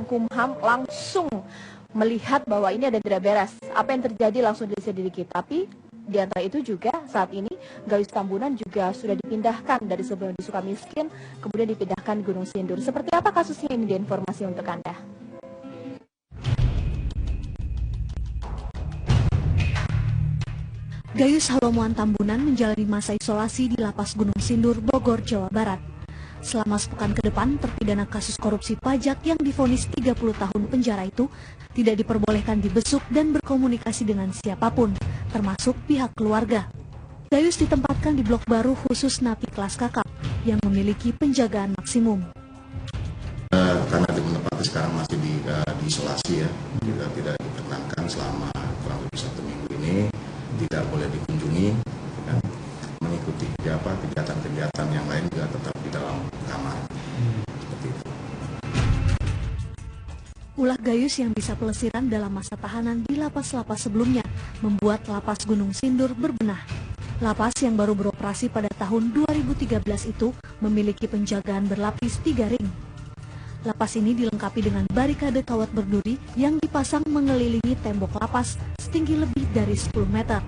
Kumham langsung melihat bahwa ini ada tidak beres. Apa yang terjadi langsung diselidiki. Tapi di antara itu juga saat ini Gayus Tambunan juga sudah dipindahkan dari sebelum di Sukamiskin, kemudian dipindahkan Gunung Sindur. Seperti apa kasusnya ini, di informasi untuk Anda? Gayus Halomuan Tambunan menjalani masa isolasi di Lapas Gunung Sindur, Bogor, Jawa Barat. Selama sepekan ke depan, terpidana kasus korupsi pajak yang divonis 30 tahun penjara itu tidak diperbolehkan dibesuk dan berkomunikasi dengan siapapun, termasuk pihak keluarga. Gayus ditempatkan di blok baru khusus napi kelas kakap yang memiliki penjagaan maksimum. Karena menempati sekarang masih di isolasi ya, kita tidak diperkenankan selama kurang lebih 1 minggu ini, tidak boleh dikunjungi, ya, mengikuti kegiatan-kegiatan yang lain juga tetap di dalam kamar. Seperti itu. Ulah Gayus yang bisa pelesiran dalam masa tahanan di lapas-lapas sebelumnya membuat Lapas Gunung Sindur berbenah. Lapas yang baru beroperasi pada tahun 2013 itu memiliki penjagaan berlapis 3 ring. Lapas ini dilengkapi dengan barikade kawat berduri yang dipasang mengelilingi tembok lapas setinggi lebih dari 10 meter.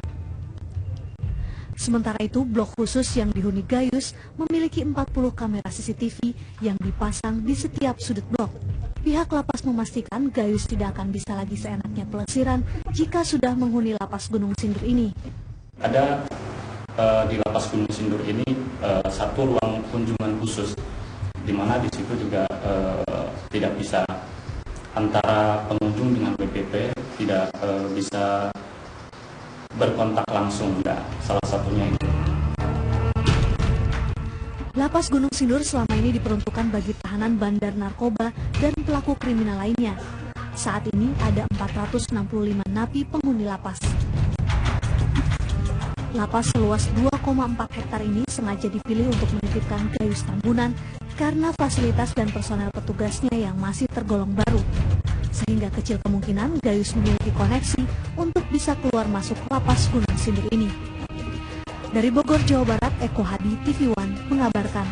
Sementara itu, blok khusus yang dihuni Gayus memiliki 40 kamera CCTV yang dipasang di setiap sudut blok. Pihak lapas memastikan Gayus tidak akan bisa lagi seenaknya pelesiran jika sudah menghuni Lapas Gunung Sindur ini. Ada di Lapas Gunung Sindur ini satu ruang kunjungan khusus, di mana di situ juga tidak bisa antara pengunjung dengan BPP, tidak bisa berkontak langsung, salah satunya itu. Lapas Gunung Sindur selama ini diperuntukkan bagi tahanan bandar narkoba dan pelaku kriminal lainnya. Saat ini ada 465 napi penghuni lapas. Lapas seluas 2,4 hektar ini sengaja dipilih untuk menitipkan Gayus Tambunan karena fasilitas dan personel petugasnya yang masih tergolong baru. Sehingga kecil kemungkinan Gayus memiliki koneksi untuk bisa keluar masuk Lapas Gunung Sindur ini. Dari Bogor, Jawa Barat, Eko Hadi, TV One mengabarkan.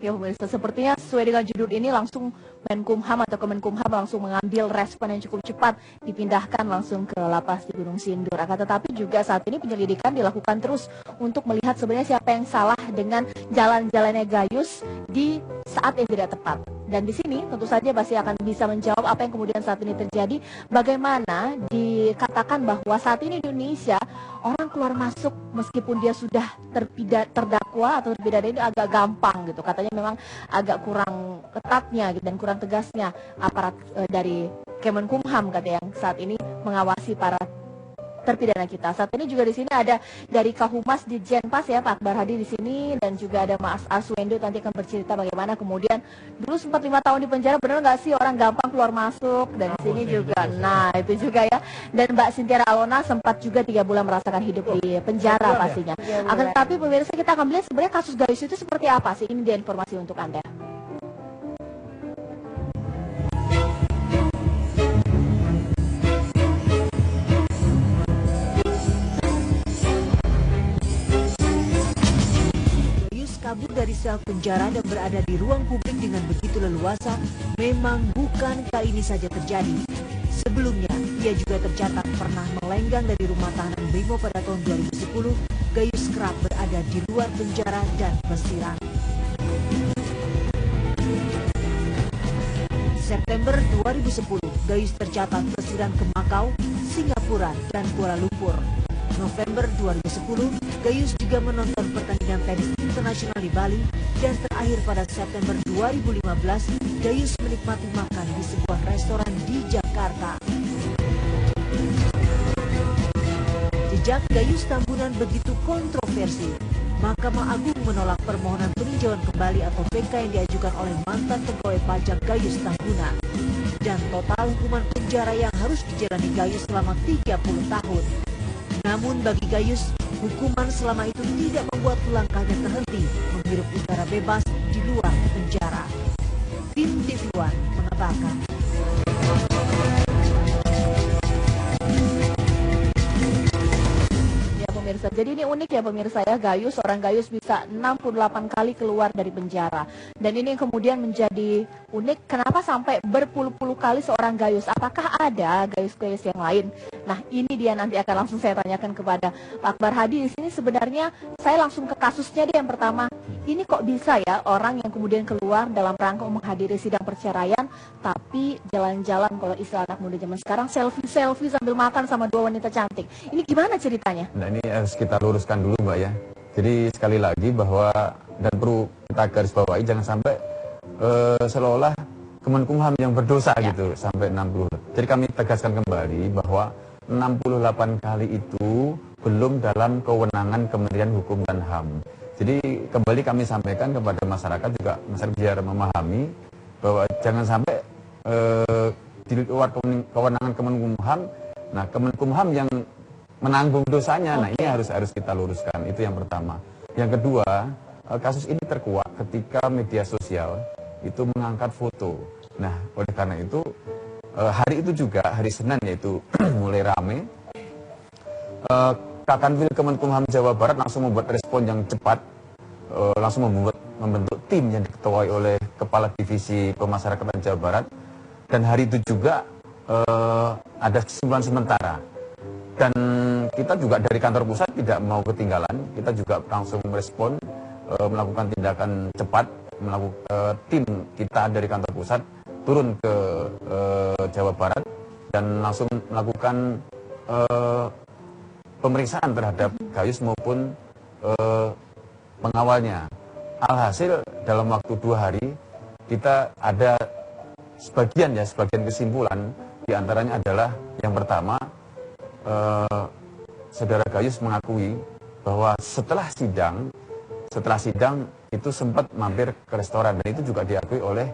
Ya pemirsa, sepertinya sesuai dengan judul ini langsung Menkumham atau Kemenkumham langsung mengambil respon yang cukup cepat, dipindahkan langsung ke lapas di Gunung Sindur. Akan tetapi juga saat ini penyelidikan dilakukan terus untuk melihat sebenarnya siapa yang salah dengan jalan-jalannya Gayus di saat yang tidak tepat. Dan di sini tentu saja pasti akan bisa menjawab apa yang kemudian saat ini terjadi. Bagaimana dikatakan bahwa saat ini di Indonesia orang keluar masuk meskipun dia sudah terdakwa atau terpidana ini agak gampang gitu. Katanya memang agak kurang ketatnya gitu, dan kurang tegasnya aparat dari Kemenkumham katanya yang saat ini mengawasi para terpidana kita. Saat ini juga di sini ada dari Kahumas di Jenpas ya, Pak Akbar Hadi di sini, dan juga ada Mas Arswendo nanti akan bercerita bagaimana kemudian dulu sempat 5 tahun di penjara, benar nggak sih orang gampang keluar masuk, dan di sini juga, nah itu juga ya, dan Mbak Sintiara Alona sempat juga 3 bulan merasakan hidup di penjara pastinya. Akan tetapi pemirsa, kita akan melihat sebenarnya kasus Gayus itu seperti apa sih, ini dia informasi untuk Anda. Kabur dari sel penjara dan berada di ruang publik dengan begitu leluasa memang bukan kali ini saja terjadi. Sebelumnya, ia juga tercatat pernah melenggang dari rumah tahanan Brimo pada tahun 2010. Gayus kerap berada di luar penjara dan pelesiran. September 2010, Gayus tercatat pelesiran ke Makau, Singapura, dan Kuala Lumpur. November 2010, Gayus juga menonton pertandingan tenis internasional di Bali, dan terakhir pada September 2015, Gayus menikmati makan di sebuah restoran di Jakarta. Jejak Gayus Tambunan begitu kontroversi. Mahkamah Agung menolak permohonan peninjauan kembali atau PK yang diajukan oleh mantan pegawai pajak Gayus Tambunan. Dan total hukuman penjara yang harus dijalani Gayus selama 30 tahun. Namun bagi Gayus, hukuman selama itu tidak membuat langkahnya terhenti menghirup udara bebas di luar penjara. Puan mengabarkan. Ya pemirsa, jadi ini unik ya pemirsa ya, Gayus, seorang Gayus bisa 68 kali keluar dari penjara. Dan ini yang kemudian menjadi unik, kenapa sampai berpuluh-puluh kali seorang Gayus? Apakah ada Gayus-Gayus yang lain? Nah ini dia nanti akan langsung saya tanyakan kepada Pak Akbar Hadi. Di sini sebenarnya saya langsung ke kasusnya deh yang pertama. Ini kok bisa ya orang yang kemudian keluar dalam rangka menghadiri sidang perceraian, tapi jalan-jalan kalau istilah anak muda zaman sekarang selfie-selfie sambil makan sama dua wanita cantik. Ini gimana ceritanya? Nah ini harus kita luruskan dulu Mbak ya. Jadi sekali lagi bahwa, dan perlu kita garis bawahi, jangan sampai seolah-olah Kemenkumham yang berdosa gitu sampai 60. Jadi kami tegaskan kembali bahwa 68 kali itu belum dalam kewenangan Kementerian Hukum dan HAM. Jadi kembali kami sampaikan kepada masyarakat juga, masyarakat biar memahami bahwa jangan sampai di luar kewenangan Kemenkumham. Nah Kemenkumham yang menanggung dosanya. Nah ini harus kita luruskan, itu yang pertama. Yang kedua, kasus ini terkuak ketika media sosial itu mengangkat foto. Nah oleh karena itu hari itu juga, hari Senin yaitu mulai rame, Kakanwil Kemenkumham Jawa Barat langsung membuat respon yang cepat, langsung membentuk tim yang diketuai oleh Kepala Divisi Pemasyarakatan Jawa Barat. Dan hari itu juga ada kesimpulan sementara. Dan kita juga dari kantor pusat tidak mau ketinggalan, kita juga langsung merespon, melakukan tindakan cepat, tim kita dari kantor pusat turun ke Jawa Barat dan langsung melakukan pemeriksaan terhadap Gayus maupun pengawalnya. Alhasil dalam waktu 2 hari kita ada sebagian kesimpulan, diantaranya adalah yang pertama, Saudara Gayus mengakui bahwa setelah sidang itu sempat mampir ke restoran, dan itu juga diakui oleh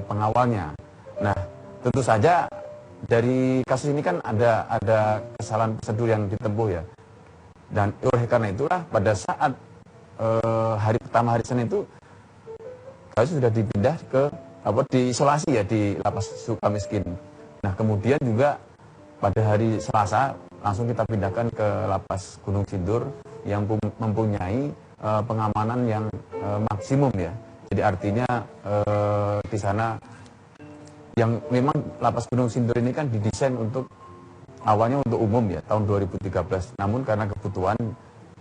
pengawalnya. Nah tentu saja dari kasus ini kan ada kesalahan prosedur yang ditempuh ya, dan oleh karena itulah pada saat hari pertama, hari Senin itu Gayus sudah dipindah ke diisolasi ya di Lapas Sukamiskin. Nah kemudian juga pada hari Selasa langsung kita pindahkan ke Lapas Gunung Sindur yang mempunyai pengamanan yang maksimum ya. Jadi artinya di sana yang memang Lapas Gunung Sindur ini kan didesain awalnya untuk umum ya tahun 2013. Namun karena kebutuhan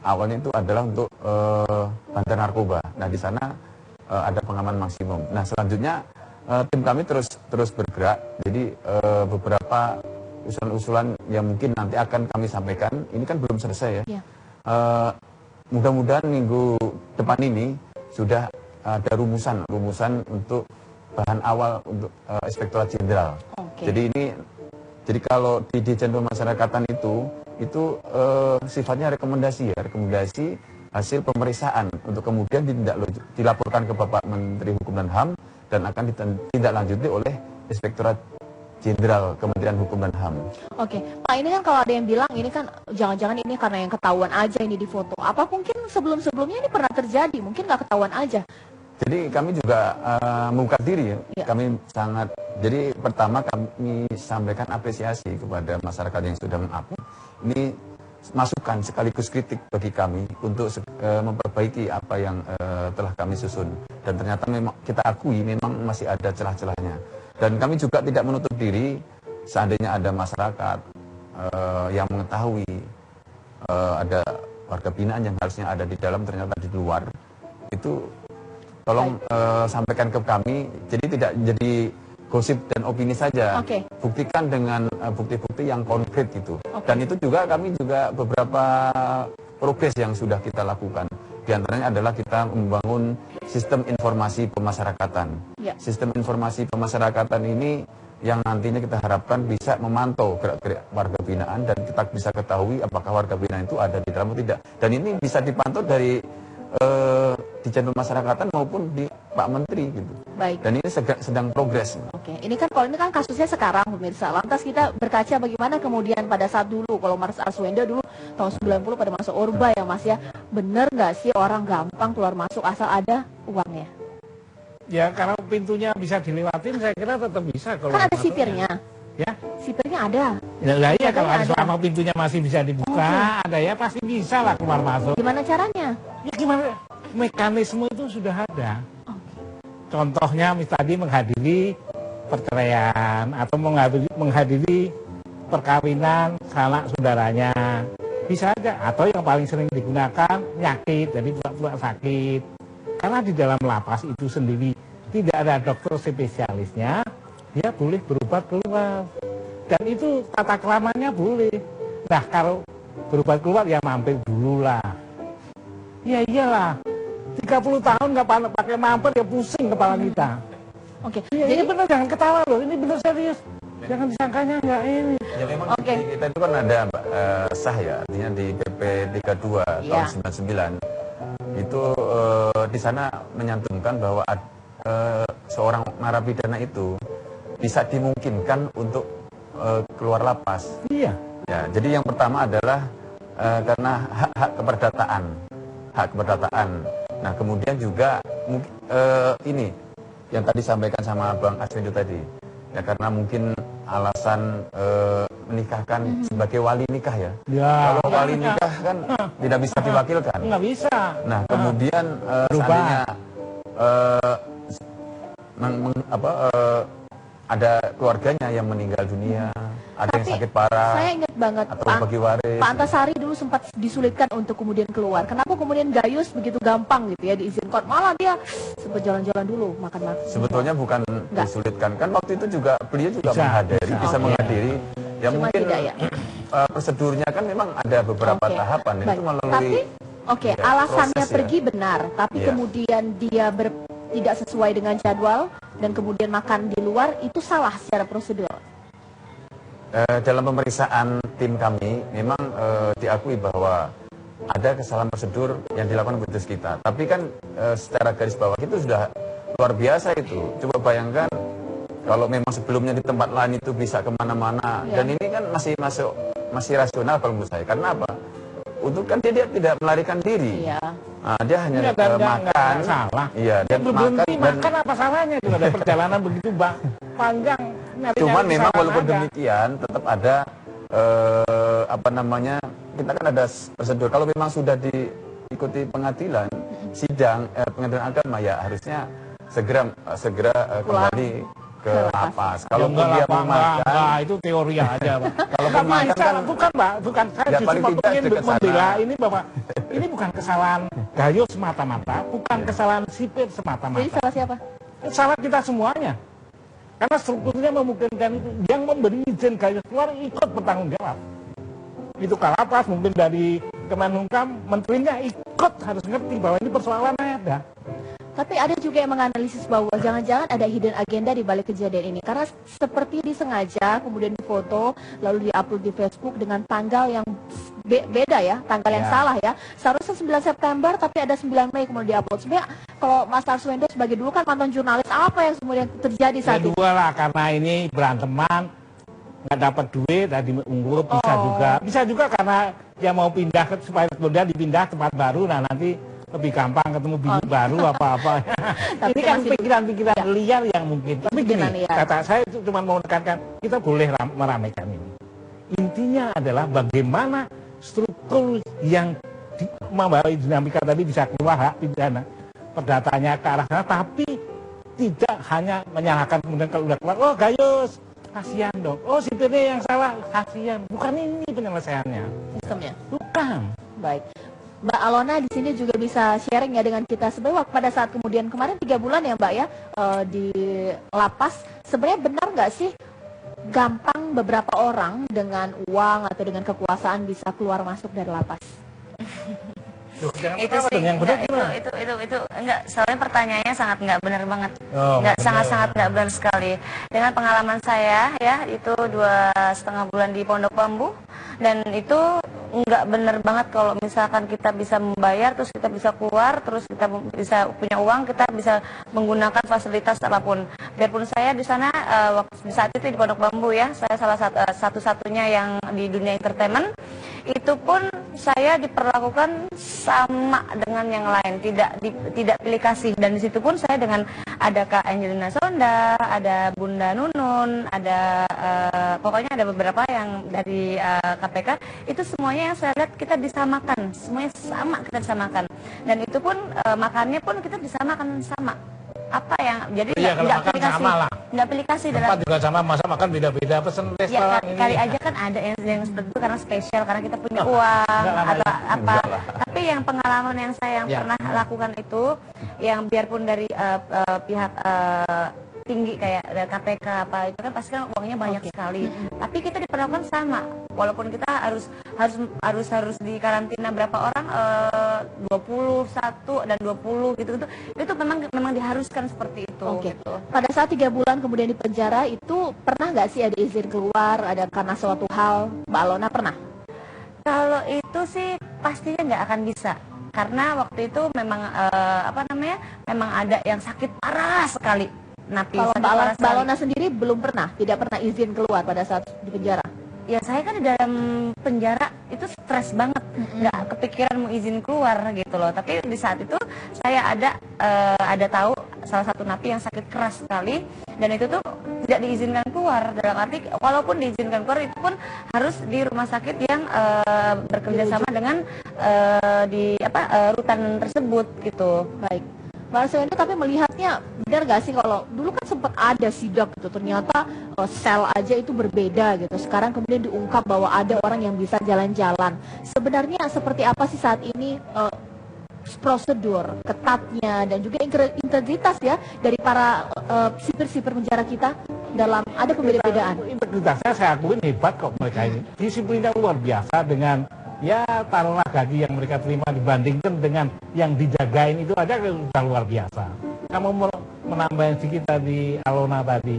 awalnya itu adalah untuk bandar narkoba. Nah di sana ada pengaman maksimum. Nah selanjutnya tim kami terus bergerak. Jadi beberapa usulan-usulan yang mungkin nanti akan kami sampaikan. Ini kan belum selesai ya. Mudah-mudahan minggu depan ini sudah ada rumusan untuk bahan awal untuk Inspektorat Jenderal. Jadi kalau di Ditjen Pemasyarakatan itu sifatnya rekomendasi hasil pemeriksaan untuk kemudian dilaporkan ke Bapak Menteri Hukum dan HAM dan akan ditindaklanjuti oleh Inspektorat Jenderal Kementerian Hukum dan HAM. Oke, Pak, ini kan kalau ada yang bilang ini kan jangan-jangan ini karena yang ketahuan aja ini di foto. Apa mungkin sebelum-sebelumnya ini pernah terjadi? Mungkin nggak ketahuan aja. Jadi kami juga membuka diri ya. Jadi pertama kami sampaikan apresiasi kepada masyarakat yang sudah mengupload. Ini masukan sekaligus kritik bagi kami untuk memperbaiki apa yang telah kami susun. Dan ternyata memang kita akui memang masih ada celah-celahnya. Dan kami juga tidak menutup diri seandainya ada masyarakat yang mengetahui ada warga binaan yang harusnya ada di dalam ternyata di luar, itu tolong sampaikan ke kami. Jadi tidak jadi gosip dan opini saja. Buktikan dengan bukti-bukti yang konkret gitu. Dan itu juga kami juga beberapa progres yang sudah kita lakukan. Di antaranya adalah kita membangun sistem informasi pemasyarakatan. Sistem informasi pemasyarakatan ini yang nantinya kita harapkan bisa memantau gerak-gerik warga binaan dan kita bisa ketahui apakah warga binaan itu ada di dalam atau tidak. Dan ini bisa dipantau dari Ditjen Pemasyarakatan maupun di Pak Menteri gitu. Baik. Dan ini sedang progres. Ini kan kasusnya sekarang pemirsa. Lantas kita berkaca bagaimana kemudian pada saat dulu, kalau Mas Arswendo dulu tahun 90 pada masa Orba ya Mas ya, benar nggak sih orang gampang keluar masuk asal ada uangnya? Ya kalau pintunya bisa dilewatin, saya kira tetap bisa. Kalau Kan ada sipirnya. Ya, Sipirnya ada. ya kalau Katanya ada. selama pintunya masih bisa dibuka, ada ya pasti bisa lah keluar masuk. Gimana caranya? Ya gimana? Mekanisme itu sudah ada. Oke. Contohnya tadi menghadiri perceraian atau menghadiri perkawinan sanak saudaranya. Bisa aja. Atau yang paling sering digunakan nyakit, jadi pura-pura sakit. Karena di dalam lapas itu sendiri tidak ada dokter spesialisnya, dia boleh berobat keluar. Dan itu tata keramanya boleh. Nah kalau berobat keluar ya mampir dulu lah. Ya iyalah, 30 tahun nggak pakai mampir ya pusing kepala kita. Oke. Ya, Jadi ini benar, jangan ketawa loh, ini benar serius. Jangan disangkanya nggak ini. Ya memang Oke. di kita itu kan ada sah ya, artinya di PP 32 Iya. tahun 99 itu di sana menyantumkan bahwa seorang narapidana itu bisa dimungkinkan untuk keluar lapas. Iya. Ya, jadi yang pertama adalah karena hak keperdataan, hak keperdataan. Nah, kemudian juga ini yang tadi sampaikan sama Bang Arswendo tadi, ya karena mungkin alasan menikahkan sebagai wali nikah ya. Ya. Kalau wali nikah kan tidak bisa diwakilkan. Nggak bisa. Nah, kemudian seandainya ada keluarganya yang meninggal dunia, ada yang Tapi sakit parah, saya ingat banget atau bagi waris. Pak Antasari dulu sempat disulitkan untuk kemudian keluar. Kenapa kemudian Gayus begitu gampang gitu ya diizinkan? Malah dia sempat jalan-jalan dulu makan. Sebetulnya bukan Enggak. disulitkan, kan waktu itu juga beliau juga Bisa, bisa Oke. menghadiri. Ya Cuma mungkin tidak ya. prosedurnya kan memang ada beberapa Oke. tahapan Baik. itu melalui. Tapi oke, ya, alasannya proses ya. pergi benar, tapi Iya. kemudian dia tidak sesuai dengan jadwal dan kemudian makan di luar itu salah secara prosedur. Dalam pemeriksaan tim kami memang diakui bahwa ada kesalahan prosedur yang dilakukan petugas kita. Tapi kan secara garis bawah itu sudah luar biasa itu. Coba bayangkan kalau memang sebelumnya di tempat lain itu bisa kemana-mana. Ya. Dan ini kan masih rasional kalau menurut saya. Karena apa? Untuk kan dia tidak melarikan diri. Iya. Nah, dia hanya Enggak, dan makan. enggak salah. Iya, Dia dan berhenti makan. makan apa salahnya? Juga ada perjalanan begitu panjang. Nyari-nyari Cuman memang kesalahan walaupun ada. demikian tetap ada kita kan ada prosedur. Kalau memang sudah diikuti pengadilan sidang pengadilan agama ya harusnya segera kembali ke lapas. Kalau Ya, dia Pak, memakan, enggak, itu teori aja, Pak. Kalau Enggak memakan bisa, kan bukan, Pak, bukan. Saya ya, justru paling tidak ingin dekat sana. membela ini bahwa ini bukan kesalahan Gayus semata-mata, bukan kesalahan sipir Jadi semata-mata. salah siapa? Salah kita semuanya. Karena strukturnya memungkinkan itu. Yang memberi izin Gayus keluar ikut bertanggung jawab. Itu Kalapas, mungkin dari Kemenkumham, menterinya ikut harus ngerti bahwa ini persoalan ada. Tapi ada juga yang menganalisis bahwa jangan-jangan ada hidden agenda di balik kejadian ini. Karena seperti disengaja, kemudian difoto, lalu diupload di Facebook dengan tanggal yang beda ya, tanggal yang Ya. salah ya. Seharusnya 9 September, tapi ada 9 Mei kemudian diupload. Sebenarnya kalau Mas Arswendo sebagai dulu kan mantan jurnalis, apa yang kemudian terjadi saat itu? Kedua lah, karena ini beranteman, nggak dapat duit, tadi unggul bisa juga karena dia mau pindah supaya kemudian dipindah tempat baru, nah nanti lebih gampang ketemu bini baru apa-apa. Tapi Ini kan masih- pikiran-pikiran liar yang mungkin. Tapi gini, Pikiran liar. kata saya itu cuma mau menekankan, kita boleh meramaikan ini. Intinya adalah bagaimana struktur yang membawa dinamika tadi bisa keluar hak pidana perdatanya ke arah sana, tapi tidak hanya menyalahkan kemudian kalau udah keluar, oh Gayus, kasihan dong. Oh sipirnya yang salah, kasihan. Bukan ini penyelesaiannya. Sistemnya. Bukan. Baik. Mbak Alona di sini juga bisa sharing ya dengan kita. Sebenarnya pada saat kemudian kemarin 3 bulan ya Mbak ya di lapas, sebenarnya benar nggak sih gampang beberapa orang dengan uang atau dengan kekuasaan bisa keluar masuk dari lapas? Duh, jangan Itu ketawa sih dong, yang benar enggak, gimana? itu enggak, soalnya pertanyaannya sangat enggak benar banget. Oh, Enggak, benar. sangat-sangat enggak benar sekali. Dengan pengalaman saya ya, itu 2,5 bulan di Pondok Bambu, dan itu enggak benar banget kalau misalkan kita bisa membayar terus kita bisa keluar, terus kita bisa punya uang, kita bisa menggunakan fasilitas apapun. Biarpun saya di sana waktu saat itu di Pondok Bambu ya, saya salah satu-satunya yang di dunia entertainment, itu pun saya diperlakukan sama dengan yang lain, tidak pilih kasih. Dan di situ pun saya dengan ada Kak Angelina Sonda, ada Bunda Nunun, ada pokoknya ada beberapa yang dari KPK, itu semuanya yang saya lihat kita disamakan, semuanya sama, kita disamakan. Dan itu pun makannya pun kita disamakan sama. Apa yang jadi nggak pilih kasih, nggak pilih kasih dalam tempat juga sama, masa makan beda-beda pesen restoran ya, kali aja kan ada yang seperti itu karena spesial karena kita punya uang atau apa. Tapi yang pengalaman yang saya pernah lakukan itu, yang biarpun dari pihak tinggi kayak dari KPK apa itu kan pasti kan uangnya banyak sekali. Tapi kita diperlakukan sama, walaupun kita harus di karantina berapa orang, 21 dan 20 gitu. Itu memang diharuskan seperti itu. Gitu. Pada saat 3 bulan kemudian di penjara itu pernah nggak sih ada izin keluar, ada karena suatu hal, Mbak Alona pernah? Kalau itu sih pastinya nggak akan bisa. Karena waktu itu memang memang ada yang sakit parah sekali. Kalau Mbak Alona sendiri belum pernah, tidak pernah izin keluar pada saat di penjara? Ya saya kan di dalam penjara itu stres banget, nggak kepikiran mau izin keluar gitu loh. Tapi di saat itu saya ada tahu salah satu napi yang sakit keras sekali, dan itu tuh tidak diizinkan keluar. Dalam arti walaupun diizinkan keluar itu pun harus di rumah sakit yang bekerja sama dengan rutan tersebut gitu. Baik. Mbak Arswendo, tapi melihatnya benar gak sih kalau dulu kan sempat ada sidak gitu, ternyata sel aja itu berbeda gitu. Sekarang kemudian diungkap bahwa ada orang yang bisa jalan-jalan. Sebenarnya seperti apa sih saat ini prosedur ketatnya dan juga integritas ya dari para sipir-sipir penjara kita dalam ada pembeda-bedaan? Integritasnya saya akuin hebat kok mereka ini. Disiplinnya luar biasa dengan ya taruhlah gaji yang mereka terima dibandingkan dengan yang dijagain itu aja sudah luar biasa. Kamu menambahin sedikit tadi Alona tadi,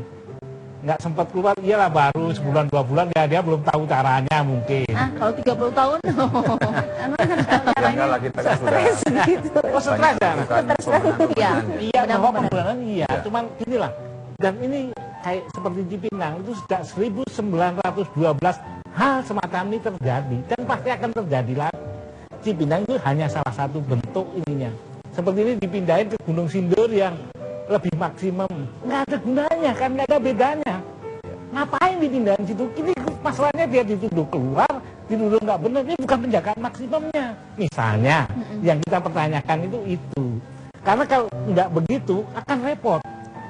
nggak sempat keluar, iyalah baru sebulan 2 bulan ya dia belum tahu caranya mungkin. Kalau 30 tahun? Enggak lah, kita kan sudah stres ya? Iya, bahwa pembunuhan iya, cuman inilah. Dan ini kayak seperti di Pinang itu sejak 1912 hal semacam ini terjadi dan pasti akan terjadi lagi. Cipinang itu hanya salah satu bentuk ininya. Seperti ini dipindahin ke Gunung Sindur yang lebih maksimum, nggak ada gunanya kan, nggak ada bedanya. Ngapain dipindahin situ? Ini masalahnya dia dituduh keluar, dituduh nggak benar, ini bukan penjagaan maksimumnya. Misalnya yang kita pertanyakan itu. Karena kalau nggak begitu akan repot.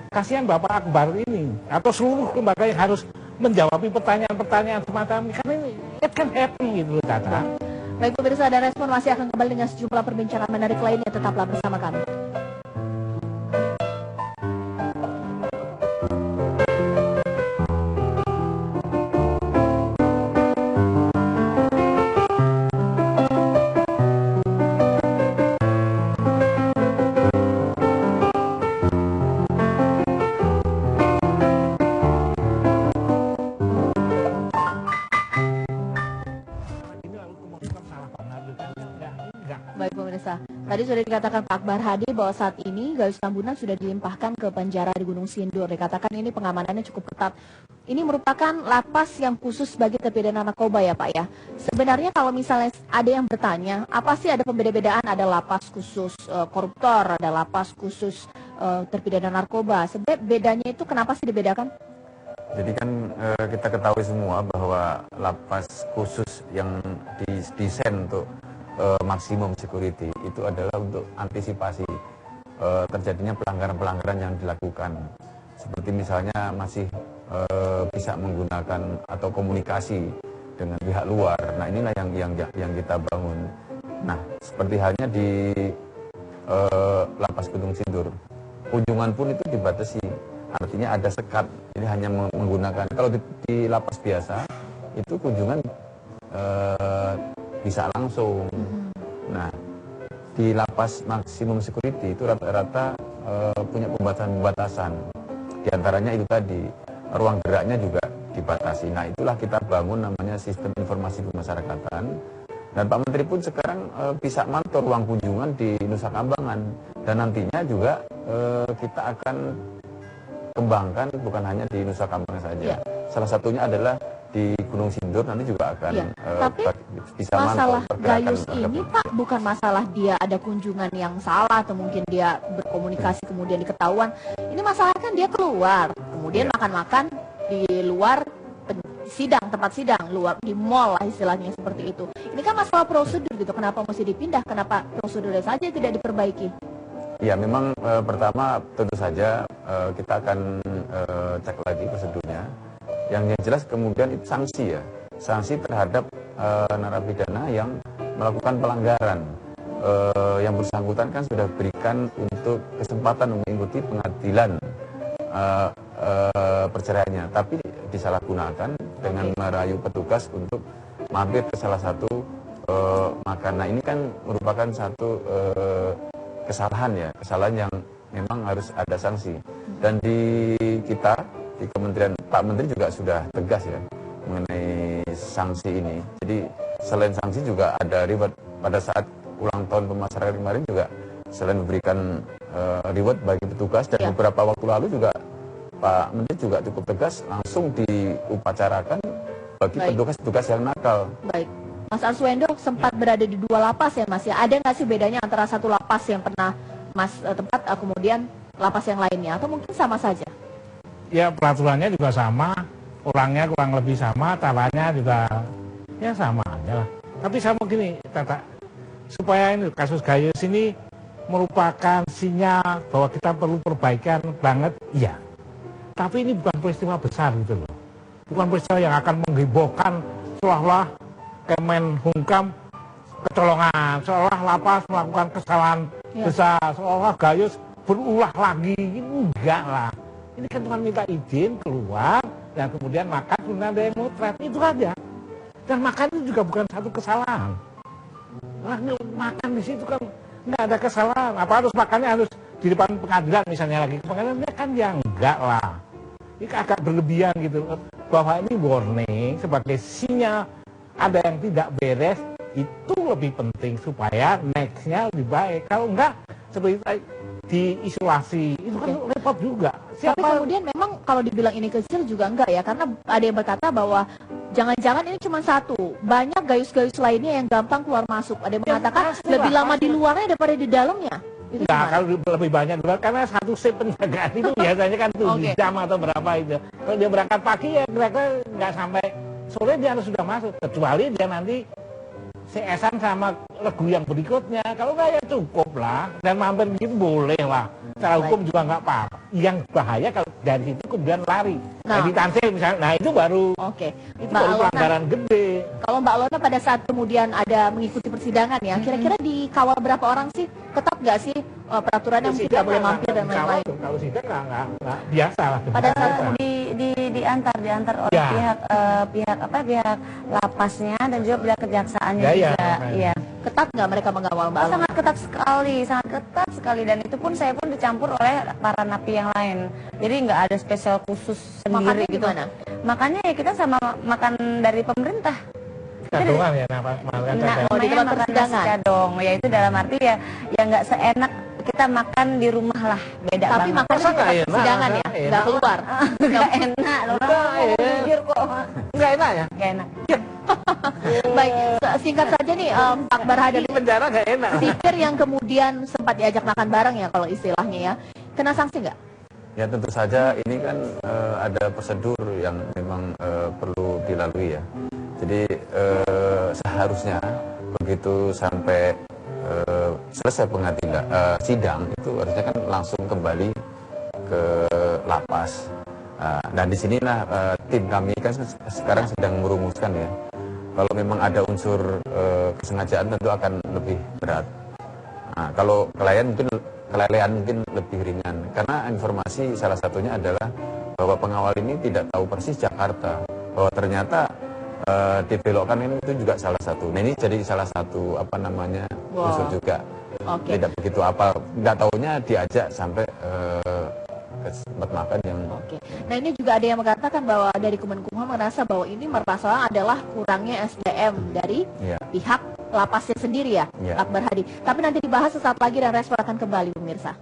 Kasihan Bapak Akbar ini atau seluruh lembaga yang harus menjawabi pertanyaan-pertanyaan semacam ini, karena ini it can happen gitu loh, Caca. Baik pemirsa, ada respon masih akan kembali dengan sejumlah perbincangan menarik lainnya, tetaplah bersama kami. Tadi sudah dikatakan Pak Akbar Hadi bahwa saat ini Gayus Tambunan sudah dilimpahkan ke penjara di Gunung Sindur. Dikatakan ini pengamanannya cukup ketat. Ini merupakan lapas yang khusus bagi terpidana narkoba ya Pak ya. Sebenarnya kalau misalnya ada yang bertanya, apa sih ada pembeda-bedaan? Ada lapas khusus koruptor, ada lapas khusus terpidana narkoba. Sebenarnya bedanya itu kenapa sih dibedakan? Jadi kan kita ketahui semua bahwa lapas khusus yang didesain untuk maksimum security itu adalah untuk antisipasi terjadinya pelanggaran-pelanggaran yang dilakukan, seperti misalnya masih bisa menggunakan atau komunikasi dengan pihak luar. Nah inilah yang kita bangun. Nah seperti halnya di lapas Gunung Sindur, kunjungan pun itu dibatasi, artinya ada sekat. Ini hanya menggunakan, kalau di lapas biasa itu kunjungan bisa langsung. Nah, di lapas maksimum security itu rata-rata punya pembatasan-pembatasan. Di antaranya itu tadi, ruang geraknya juga dibatasi. Nah, itulah kita bangun namanya sistem informasi pemasyarakatan. Dan Pak Menteri pun sekarang bisa mantau ruang kunjungan di Nusa Kambangan. Dan nantinya juga kita akan kembangkan bukan hanya di Nusa Kambangan saja. Salah satunya adalah di Gunung Sindur nanti juga akan Iya, tapi bisa masalah mantau pergerakan Gayus warga ini publik. Pak bukan masalah dia ada kunjungan yang salah atau mungkin dia berkomunikasi kemudian diketahuan. Ini masalah kan dia keluar, kemudian Iya. makan-makan di luar sidang, tempat sidang, luar di mall lah istilahnya seperti itu. Ini kan masalah prosedur gitu. Kenapa mesti dipindah? Kenapa prosedurnya saja tidak diperbaiki? Ya memang pertama tentu saja kita akan cek lagi prosedurnya. Yang jelas kemudian itu sanksi ya, sanksi terhadap narapidana yang melakukan pelanggaran. Yang bersangkutan kan sudah berikan untuk kesempatan mengikuti pengadilan perceraiannya, tapi disalahgunakan dengan merayu petugas untuk mampir ke salah satu makan. Nah ini kan merupakan satu kesalahan ya, kesalahan yang memang harus ada sanksi. Dan di kita di Kementerian, Pak Menteri juga sudah tegas ya mengenai sanksi ini. Jadi selain sanksi juga ada reward. Pada saat ulang tahun pemasaran kemarin juga selain memberikan reward bagi petugas dan beberapa waktu lalu juga Pak Menteri juga cukup tegas langsung diupacarakan bagi petugas-petugas yang nakal. Baik, Mas Arswendo sempat berada di 2 lapas ya Mas ya. Ada nggak sih bedanya antara satu lapas yang pernah Mas tempat kemudian lapas yang lainnya atau mungkin sama saja? Ya peraturannya juga sama, orangnya kurang lebih sama, caranya juga ya sama aja lah. Tapi sama gini, Tata, supaya ini kasus Gayus ini merupakan sinyal bahwa kita perlu perbaikan banget, iya. Tapi ini bukan peristiwa besar gitu loh. Bukan peristiwa yang akan menghebohkan seolah-olah Kemenhumkam kecolongan, seolah lapas melakukan kesalahan besar, seolah Gayus berulah lagi, enggak lah. Ini kan cuma minta izin keluar dan kemudian makan, kemudian ada yang motret, itu aja. Dan makan itu juga bukan satu kesalahan. Nah, makan di situ kan nggak ada kesalahan. Apa harus makannya harus di depan pengadilan misalnya lagi pengadilan kan ya enggak lah. Ini agak berlebihan gitu. Bahwa ini warning sebagai sinyal ada yang tidak beres itu lebih penting supaya nextnya lebih baik. Kalau enggak seperti diisolasi itu kan repot juga. Tapi kemudian memang kalau dibilang ini kecil juga enggak ya, karena ada yang berkata bahwa jangan-jangan ini cuma satu, banyak Gayus-Gayus lainnya yang gampang keluar masuk. Ada yang mengatakan lebih lama di luarnya daripada di dalamnya. Enggak, kalau lebih banyak di luar, karena satu shift penjagaan itu biasanya kan 7 jam atau berapa itu. Kalau dia berangkat pagi ya kira-kira nggak sampai sore dia harus sudah masuk, kecuali dia nanti CS-an sama regu yang berikutnya. Kalau nggak ya cukup lah, dan mampir gitu boleh lah. Secara hukum juga nggak apa-apa. Yang bahaya kalau dari situ kemudian lari. Jadi tansel misalnya, nah itu baru itu baru pelanggaran gede. Kalau Mbak Lona pada saat kemudian ada mengikuti persidangan ya, kira-kira dikawal berapa orang sih? Ketat nggak sih peraturannya mungkin nggak boleh mampir dan lain-lain? Kalau sidang nggak biasa lah. Pada saat diantar oleh pihak lapasnya dan juga pihak kejaksaannya juga. Iya. Ketat nggak mereka mengawal Mbak Lona? Sangat ketat sekali dan itu pun saya pun dicampur oleh para napi yang lain. Jadi nggak ada spesial khusus sendiri. Makannya gitu. Gimana? Makannya ya kita sama makan dari pemerintah. Cadongan ya, Namanya makan nasi cadong, ya itu dalam arti ya nggak seenak kita makan di rumah lah, beda tapi banget. makannya di tempat persidangan ya, nggak keluar. Nggak enak, orang jujur kok. Nggak enak ya? Nggak enak. Baik, singkat saja nih Pak Barhadi, di penjara nggak enak. sipir yang kemudian sempat diajak makan bareng ya kalau istilahnya ya, kena sanksi nggak? Ya tentu saja ini kan ada prosedur yang memang perlu dilalui ya. Jadi seharusnya begitu sampai selesai pengadilan sidang itu harusnya kan langsung kembali ke lapas. Dan disinilah tim kami kan sekarang sedang merumuskan ya. Kalau memang ada unsur kesengajaan tentu akan lebih berat. Nah, kalau kelalaian mungkin lebih ringan. Karena informasi salah satunya adalah bahwa pengawal ini tidak tahu persis Jakarta. Bahwa ternyata dibelokkan itu juga salah satu. Nah ini jadi salah satu unsur juga. Tidak begitu apal. Nggak taunya diajak sampai ke tempat makan yang. Nah ini juga ada yang mengatakan bahwa dari Kemenkumham merasa bahwa ini permasalahan adalah kurangnya SDM dari pihak lapasnya sendiri ya, Pak Barhadi. Tapi nanti dibahas sesaat lagi dan respon akan kembali pemirsa.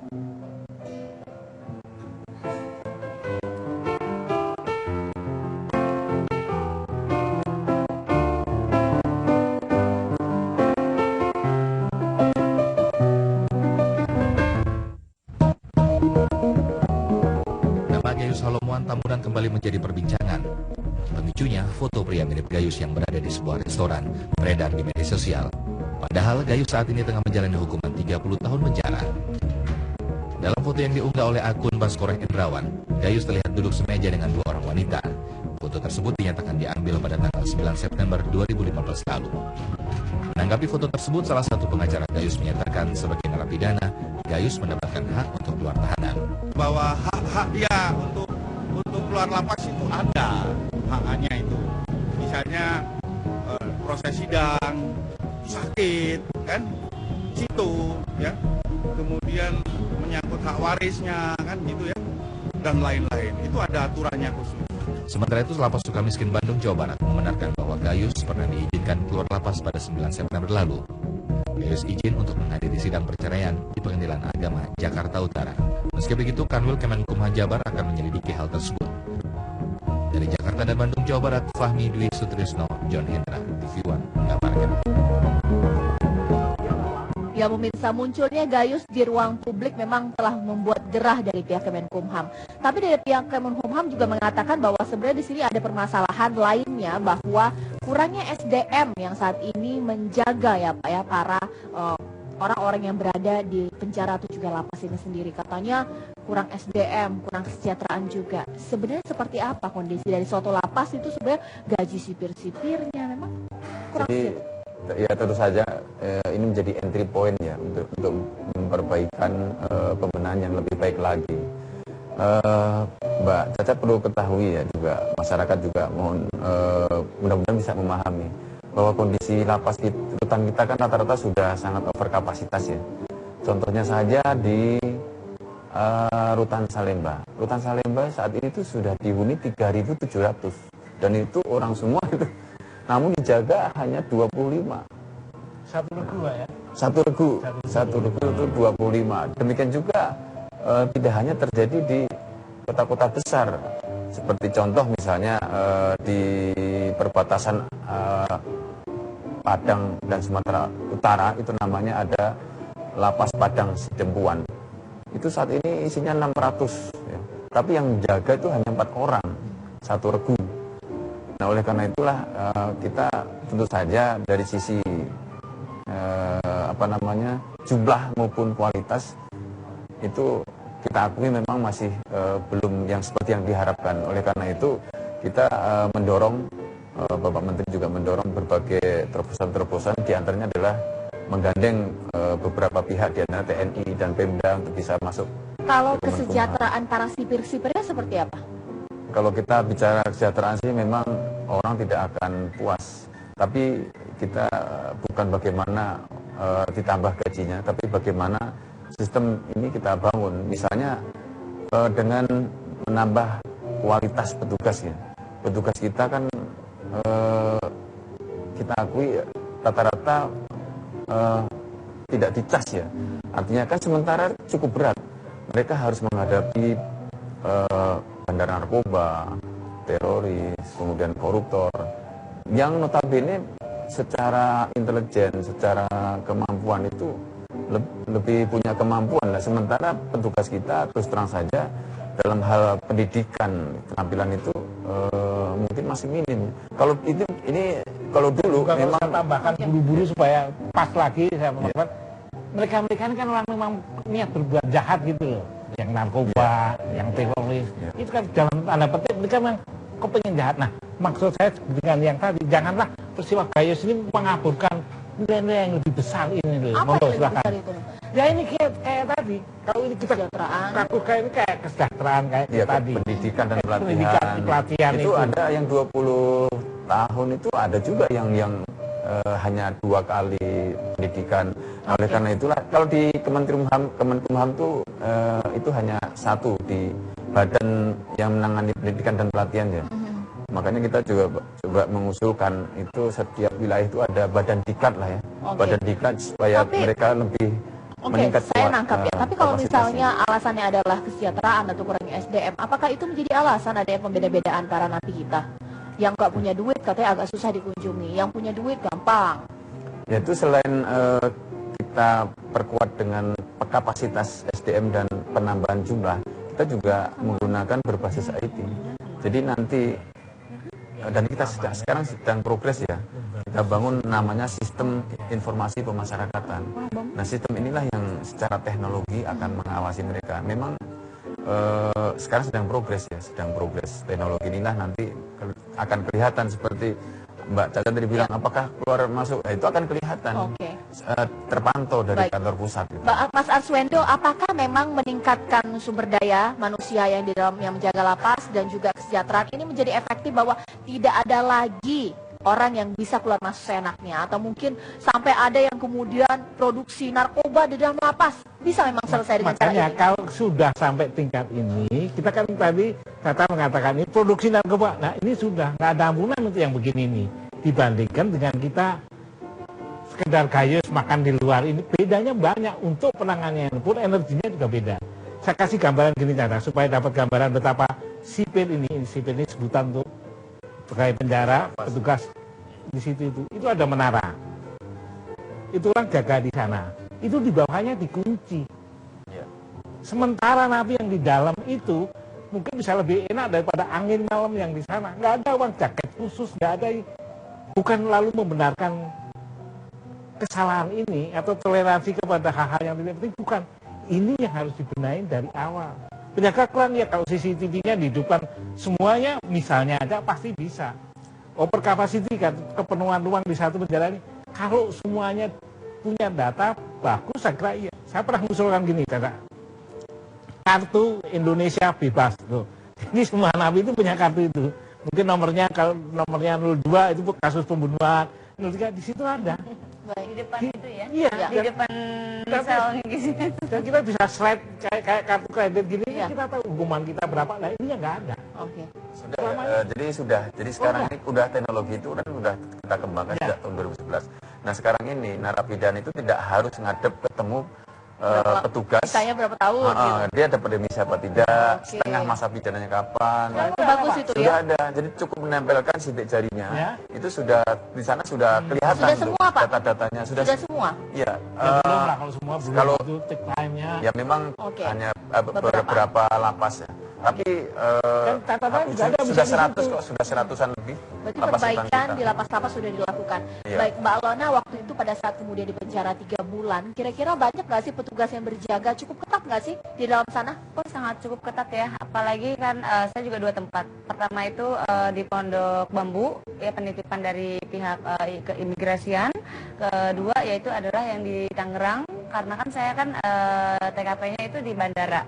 Gayus Halomuan, Tambunan kembali menjadi perbincangan. Pemicunya, foto pria mirip Gayus yang berada di sebuah restoran beredar di media sosial. Padahal Gayus saat ini tengah menjalani hukuman 30 tahun penjara. Dalam foto yang diunggah oleh akun Baskoreh Indrawan, Gayus terlihat duduk semeja dengan dua orang wanita. Foto tersebut dinyatakan diambil pada tanggal 9 September 2015 lalu. Menanggapi foto tersebut, salah satu pengacara Gayus menyatakan sebagai narapidana, Gayus mendapatkan hak untuk keluar tahanan. Bahwa hak-hak dia untuk keluar lapas itu ada hak-haknya itu. Misalnya proses sidang, sakit, kan, situ, ya. Kemudian menyangkut hak warisnya, kan, gitu ya, dan lain-lain. Itu ada aturannya khusus. Sementara itu, Lapas Sukamiskin Bandung, Jawa Barat membenarkan bahwa Gayus pernah diizinkan keluar lapas pada 9 September lalu. Gayus izin untuk menghadiri sidang perceraian di Pengadilan Agama Jakarta Utara. Meski begitu, Kanwil Kemenkumham Jabar akan menyelidiki hal tersebut. Dari Jakarta dan Bandung, Jawa Barat, Fahmi Dwi Sutrisno, John Hendra, TV One, mengabarkan. Ya pemirsa, munculnya Gayus di ruang publik memang telah membuat gerah dari pihak Kemenkumham. Tapi dari pihak Kemenkumham juga mengatakan bahwa sebenarnya di sini ada permasalahan lainnya, bahwa kurangnya SDM yang saat ini menjaga ya Pak ya para orang-orang yang berada di penjara atau juga lapas ini sendiri. Katanya kurang SDM, kurang kesejahteraan juga. Sebenarnya seperti apa kondisi dari suatu lapas itu? Sebenarnya gaji sipir-sipirnya memang kurang. Jadi, ya tentu saja ini menjadi entry point ya untuk memperbaikan pembenahan yang lebih baik lagi. Mbak Caca perlu ketahui ya juga, masyarakat juga mohon mudah-mudahan bisa memahami bahwa kondisi lapas rutan kita kan rata-rata sudah sangat over kapasitas ya. Contohnya saja di Rutan Salemba. Rutan Salemba saat ini tuh sudah dihuni 3.700 dan itu orang semua itu. Namun dijaga hanya 25. Satu regu ya? Satu regu itu 25. Demikian juga tidak hanya terjadi di kota-kota besar. Seperti contoh misalnya di perbatasan Padang dan Sumatera Utara, itu namanya ada Lapas Padang Sidempuan. Itu saat ini isinya 600. Ya. Tapi yang jaga itu hanya 4 orang, satu regu. Nah, oleh karena itulah kita tentu saja dari sisi jumlah maupun kualitas itu kita akui memang masih belum yang seperti yang diharapkan. Oleh karena itu kita mendorong, Bapak Menteri juga mendorong berbagai terobosan-terobosan, diantaranya adalah menggandeng beberapa pihak, diantaranya TNI dan Pemda untuk bisa masuk. Kalau kesejahteraan para sipir-sipirnya seperti apa? Kalau kita bicara kesejahteraan sih memang orang tidak akan puas. Tapi kita bukan bagaimana ditambah gajinya, tapi bagaimana sistem ini kita bangun. Misalnya dengan menambah kualitas petugasnya. Petugas kita kan kita akui rata-rata tidak dicas ya. Artinya kan sementara cukup berat. Mereka harus menghadapi bandar narkoba, teroris, kemudian koruptor, yang notabene secara intelijen, secara kemampuan itu lebih punya kemampuan lah. Sementara petugas kita terus terang saja dalam hal pendidikan, keterampilan itu mungkin masih minim. Kalau ini kalau dulu bukan memang tambahkan buru-buru supaya pas lagi saya mengatakan mereka ini kan orang memang niat berbuat jahat gitu loh. Yang narkoba, yang teroris, itu kan dalam tanda petik mereka memang kepengen jahat. Nah, maksud saya dengan yang tadi, janganlah peristiwa Gayus ini mengaburkan nilai-nilai yang lebih besar ini loh. Apa yang lebih besar itu? Ya ini kayak tadi, kalau ini kita lakukan ini kayak kesejahteraan kayak tadi. Pendidikan dan pelatihan itu ada yang 20 tahun itu ada juga yang hanya 2 kali pendidikan. Oleh karena itulah kalau di Kemenkumham itu hanya 1 di badan yang menangani pendidikan dan pelatihan ya. Makanya kita juga coba mengusulkan itu setiap wilayah itu ada badan diklat lah ya. Badan diklat supaya mereka lebih meningkat. Saya nangkap ya. Tapi kalau misalnya alasannya adalah kesejahteraan atau kurangnya SDM, apakah itu menjadi alasan ada yang pembeda-bedaan para napi kita? Yang nggak punya duit katanya agak susah dikunjungi, yang punya duit gampang. Ya itu selain kita perkuat dengan kapasitas SDM dan penambahan jumlah, kita juga menggunakan berbasis IT. Jadi nanti dan kita sekarang sedang progres ya, kita bangun namanya sistem informasi pemasyarakatan. Nah, sistem inilah yang secara teknologi akan mengawasi mereka. Memang sekarang sedang progres ya, sedang progres. Teknologi inilah nanti akan kelihatan seperti Mbak Caca tadi bilang, apakah keluar masuk, itu akan kelihatan, terpantau dari kantor pusat. Gitu. Mas Arswendo, apakah memang meningkatkan sumber daya manusia yang di dalam yang menjaga lapas dan juga kesejahteraan ini menjadi efektif bahwa tidak ada lagi orang yang bisa keluar masuk seenaknya, atau mungkin sampai ada yang kemudian produksi narkoba di dalam lapas bisa memang selesai dengan cara ini? Makanya kalau sudah sampai tingkat ini, kita kan tadi kata mengatakan ini produksi narkoba, nah ini sudah nggak ada ampunan untuk yang begini nih, dibandingkan dengan kita sekedar gayus makan di luar. Ini bedanya banyak, untuk penanganannya pun energinya juga beda. Saya kasih gambaran gini cara supaya dapat gambaran betapa sipil ini sebutan untuk pegawai penjara, petugas di situ itu ada menara. Itu orang jaga di sana. Itu di bawahnya dikunci. Sementara napi yang di dalam itu mungkin bisa lebih enak daripada angin malam yang di sana. Nggak ada uang jaket khusus, nggak ada. Bukan lalu membenarkan kesalahan ini atau toleransi kepada hal-hal yang tidak penting. Bukan. Ini yang harus dibenahi dari awal. Penjaga klan ya, kalau CCTV-nya dihidupkan semuanya misalnya aja pasti bisa. Overcapacity kan, kepenuhan ruang di satu penjara ini. Kalau semuanya punya data bagus, saya kira iya. Saya pernah mengusulkan gini, kartu Indonesia bebas. Tuh. Ini semua napi itu punya kartu itu. Mungkin nomornya, kalau nomornya 02 itu kasus pembunuhan, 03 di situ ada. Di depan itu ya? Iya. Di depan sel gitu. Dan kita bisa slide kayak kartu kredit gini, kita tahu hukuman kita berapa. Nah ini nggak ada. Oke. Jadi sekarang ini udah teknologi itu kan udah kita kembangkan sejak tahun 2011. Nah sekarang ini narapidana itu tidak harus ngadep ketemu petugas. Misalnya berapa tahun? Gitu. Dia dapat remisi apa tidak, setengah masa pidananya kapan. Bagus itu sudah ya. ada. Jadi cukup menempelkan sidik jarinya. Itu sudah di sana sudah kelihatan. Sudah semua Pak. Data-datanya sudah semua. Iya. Belum lah kalau semua belum. Kalau itu take time-nya. Ya memang hanya beberapa lapas ya. Tapi sudah 100 kok, sudah 100-an lebih. Berarti perbaikan di lapas-lapas sudah dilakukan. Baik Mbak Alona, waktu itu pada saat kemudian di penjara 3 bulan, kira-kira banyak nggak sih petugas yang berjaga? Cukup ketat nggak sih di dalam sana? Oh sangat cukup ketat ya, apalagi kan saya juga 2 tempat. Pertama itu di Pondok Bambu, ya penitipan dari pihak keimigrasian. Kedua yaitu adalah yang di Tangerang, karena kan saya kan TKP-nya itu di bandara.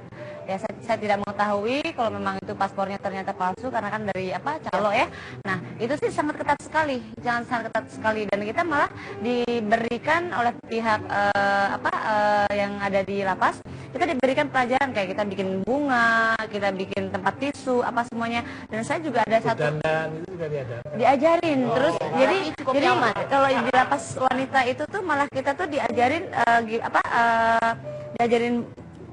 Ya saya tidak mengetahui kalau memang itu paspornya ternyata palsu karena kan dari calo ya. Nah itu sih sangat ketat sekali, sangat ketat sekali, dan kita malah diberikan oleh pihak yang ada di lapas, kita diberikan pelajaran kayak kita bikin bunga, kita bikin tempat tisu, apa semuanya. Dan saya juga ada satu diajarin terus jadi kalau di lapas wanita itu tuh malah kita tuh diajarin diajarin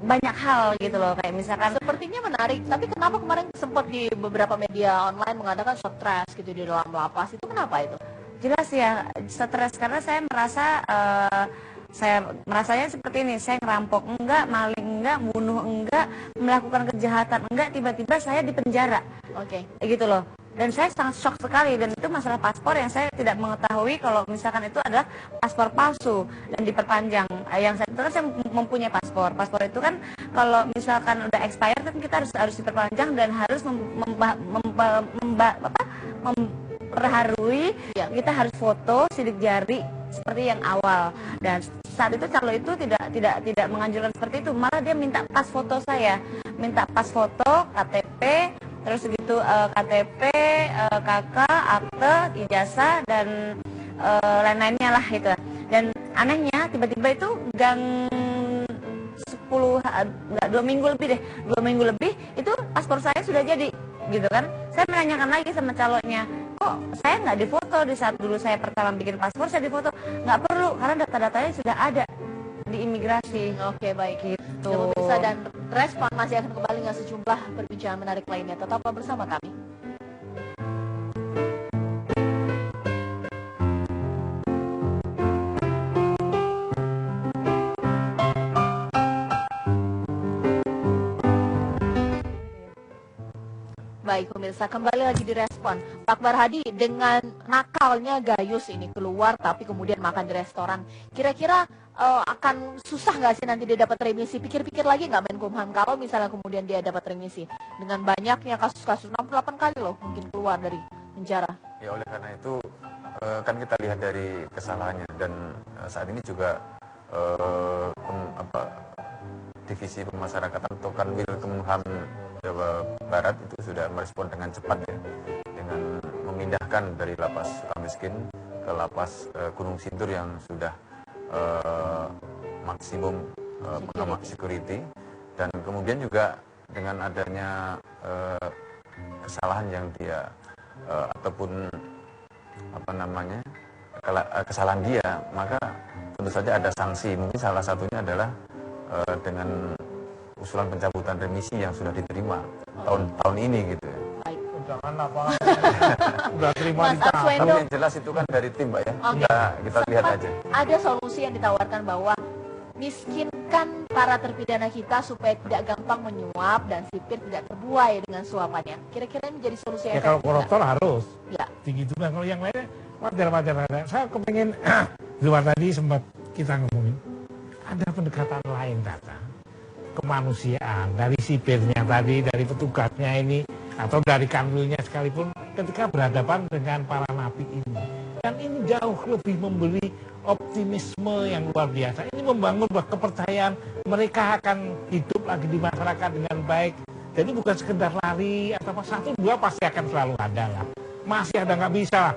banyak hal gitu loh, kayak misalkan sepertinya menarik, tapi kenapa kemarin sempat di beberapa media online mengatakan stres gitu di dalam lapas, itu kenapa itu? Jelas ya stres karena saya merasa saya merasanya seperti ini, saya ngerampok enggak, maling enggak, bunuh enggak, melakukan kejahatan enggak, tiba-tiba saya di penjara. Gitu loh. Dan saya sangat shock sekali, dan itu masalah paspor yang saya tidak mengetahui kalau misalkan itu adalah paspor palsu dan diperpanjang. Yang saya itu kan saya mempunyai paspor. Paspor itu kan kalau misalkan udah expired kan kita harus diperpanjang dan harus memperharui, kita harus foto sidik jari seperti yang awal. Dan saat itu calo itu tidak menganjurkan seperti itu, malah dia minta pas foto saya, minta pas foto, KTP, terus gitu KTP, KK, akte, ijazah dan lain-lainnya lah itu. Dan anehnya tiba-tiba itu gang 2 minggu lebih 2 minggu lebih itu paspor saya sudah jadi gitu kan. Saya menanyakan lagi sama calonnya, kok saya nggak difoto di saat dulu saya pertama bikin paspor, saya difoto. Nggak perlu karena data-datanya sudah ada di imigrasi. Oke, baik gitu. Pemirsa dan Respon masih akan kembali dengan sejumlah perbincangan menarik lainnya. Tetaplah bersama kami. Baik pemirsa, kembali lagi direspon. Pak Barhadi, dengan nakalnya Gayus ini keluar tapi kemudian makan di restoran, kira-kira akan susah nggak sih nanti dia dapat remisi? Pikir-pikir lagi nggak Menkumham kalau misalnya kemudian dia dapat remisi? Dengan banyaknya kasus-kasus, 68 kali loh mungkin keluar dari penjara. Ya oleh karena itu kan kita lihat dari kesalahannya, dan saat ini juga Divisi Pemasyarakatan atau Kanwil Kemenkumham Jawa Barat itu sudah merespon dengan cepat ya, dengan memindahkan dari lapas Sukamiskin ke lapas Gunung Sindur yang sudah maksimum pengamat security, dan kemudian juga dengan adanya kesalahan yang dia ataupun kesalahan dia, maka tentu saja ada sanksi. Mungkin salah satunya adalah dengan usulan pencabutan remisi yang sudah diterima tahun ini gitu ya. Janganlah Pak. Udah terima Tapi yang jelas itu kan dari tim Mbak ya. Kita lihat aja. Ada solusi yang ditawarkan bahwa miskinkan para terpidana kita supaya tidak gampang menyuap dan sipir tidak terbuai dengan suapannya. Kira-kira ini menjadi solusi yang efektif. Kalau koruptor harus. Ya. Begitu kan, kalau yang lainnya wajar. Saya kepengen di luar tadi sempat kita ngomongin ada pendekatan lain Tata, kemanusiaan dari sipirnya tadi, dari petugasnya ini, atau dari kanwilnya sekalipun ketika berhadapan dengan para napi ini. Dan ini jauh lebih memberi optimisme yang luar biasa. Ini membangun kepercayaan mereka akan hidup lagi di masyarakat dengan baik. Jadi bukan sekedar lari atau satu dua pasti akan selalu ada lah. Masih ada, nggak bisa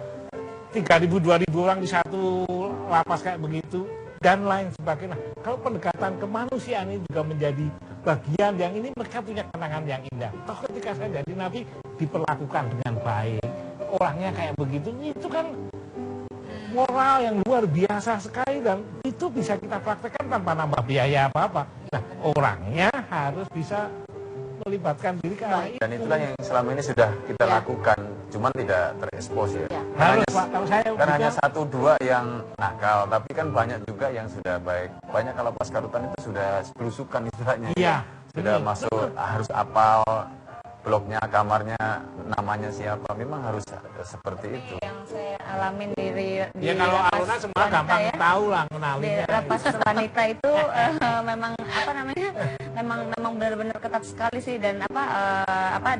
3.000-2.000 orang di satu lapas kayak begitu dan lain sebagainya. Kalau pendekatan kemanusiaan ini juga menjadi bagian yang ini mereka punya kenangan yang indah. Toh ketika saya jadi napi diperlakukan dengan baik, orangnya kayak begitu, itu kan moral yang luar biasa sekali, dan itu bisa kita praktekkan tanpa nambah biaya apa-apa. Nah, orangnya harus bisa melibatkan diri ke arah itu. Dan itulah yang selama ini sudah kita lakukan, cuman tidak terekspos ya. Harus Pak, kalau saya kan hanya 1-2 yang nakal, tapi kan banyak juga yang sudah baik. Banyak kalau pas karutan itu sudah belusukan istilahnya. Iya. Sudah masuk, harus apal bloknya, kamarnya, namanya siapa, memang harus seperti itu. Yang saya alamin di ya kalau Aluna semua gampang ya, tahu lah kenalinya. Di lapas wanita itu memang memang benar-benar ketat sekali sih, dan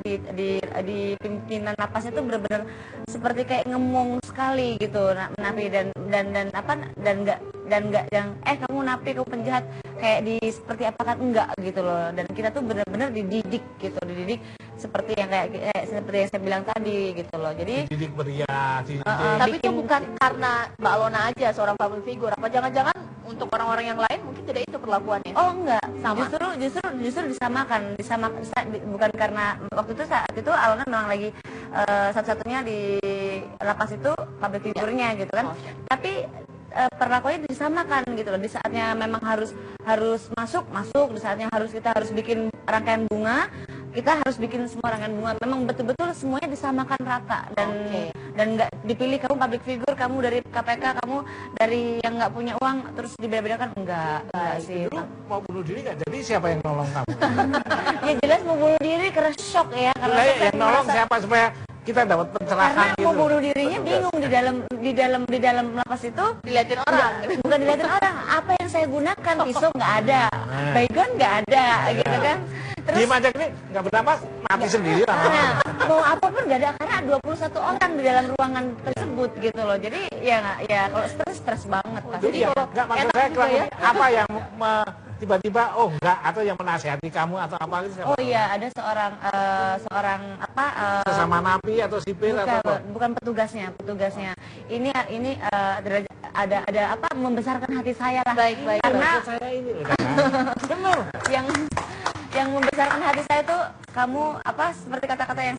di pimpinan lapasnya itu benar-benar seperti kayak ngemong sekali gitu napi, dan nggak yang kamu napi, kamu penjahat, kayak seperti apa kan, enggak gitu loh. Dan kita tuh benar-benar dididik seperti yang seperti yang saya bilang tadi gitu loh. Jadi dididik beriak, tapi itu bukan karena Mbak Alona aja seorang public figure, apa jangan-jangan untuk orang-orang yang lain mungkin tidak itu perlakuannya? Oh enggak, sama. Justru disamakan, bukan karena waktu itu saat itu Alona memang lagi satu-satunya di lapas itu public figure-nya gitu kan. Tapi perlakuannya disamakan gitu loh. Di saatnya memang harus masuk, di saatnya kita harus bikin rangkaian bunga, kita harus bikin semua rangkaian bunga. Memang betul-betul semuanya disamakan rata, dan nggak dipilih kamu public figure, kamu dari KPK, kamu dari yang nggak punya uang terus dibeda-bedakan, enggak sih. Dulu mau bunuh diri nggak? Jadi siapa yang nolong kamu? Ya jelas mau bunuh diri karena shock ya. Karena yang nolong siapa supaya kita dapat pencerahan karena gitu? Mau bunuh dirinya bingung di dalam lapas itu dilihatin orang. Bukan dilihatin orang, apa yang saya gunakan, pisau nggak ada, baygon nggak ada, gitu kan. Terus diem aja gini, nggak bernapas, mati sendiri lah. Nah, mau apapun nggak ada, karena 21 orang di dalam ruangan tersebut gitu loh. Jadi ya kalau stres banget pasti. Jadi ya, nggak maksud saya apa yang tiba-tiba enggak, atau yang menasihati kamu atau apa gitu? Oh iya, ada seorang sesama napi atau sipil atau apa? Bukan petugasnya. Ini ada apa membesarkan hati saya lah. Baik. Karena saya ini benar. Yang membesarkan hati saya tuh kamu seperti kata-kata yang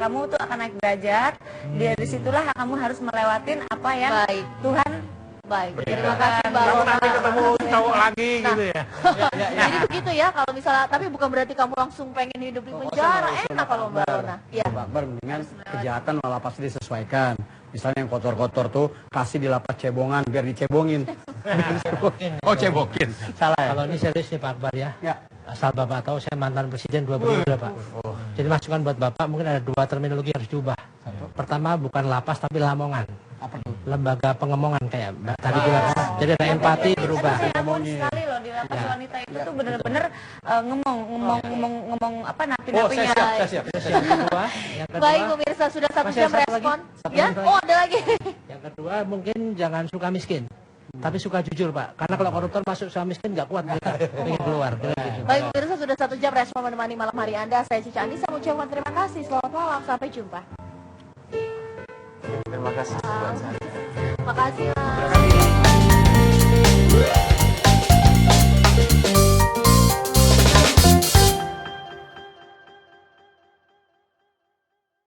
kamu tuh akan naik derajat. Dari situlah kamu harus melewatin apa yang Tuhan. Baik, terima kasih Mbak Kamu Alona. nanti ketemu cowok lagi gitu ya. Jadi begitu ya, kalau misalnya, tapi bukan berarti kamu langsung pengen hidup di penjara, enak kalau Mbak Alona. Ya. Pak Akbar, mendingan kejahatan malah pasti disesuaikan. Misalnya yang kotor-kotor tuh kasih di lapas cebongan biar dicebongin. Oh cebokin. Salah ya? Kalau ini serius nih Pak Akbar ya. Ya. Asal Bapak tahu, saya mantan presiden 2 periode, Pak. Jadi masukan buat Bapak, mungkin ada 2 terminologi yang harus diubah. Pertama, bukan lapas tapi lamongan. Lembaga pengemongan kayak Mbak tadi bilang. Jadi ada empati berubah. Sekali loh di lapas wanita itu tuh bener-bener ngomong apa napi-napinya. Siap. Yang kedua, Baik pemirsa, sudah 1 jam respon. Ya, oh ada lagi. Yang kedua, mungkin jangan suka miskin, tapi suka jujur, Pak. Karena kalau koruptor masuk suka miskin nggak kuat mereka pengen keluar. Baik pemirsa, sudah 1 jam respon menemani malam hari Anda. Saya Cica Anissa mengucapkan terima kasih. Selamat malam, sampai jumpa. Terima kasih buat saya. Makasih lah.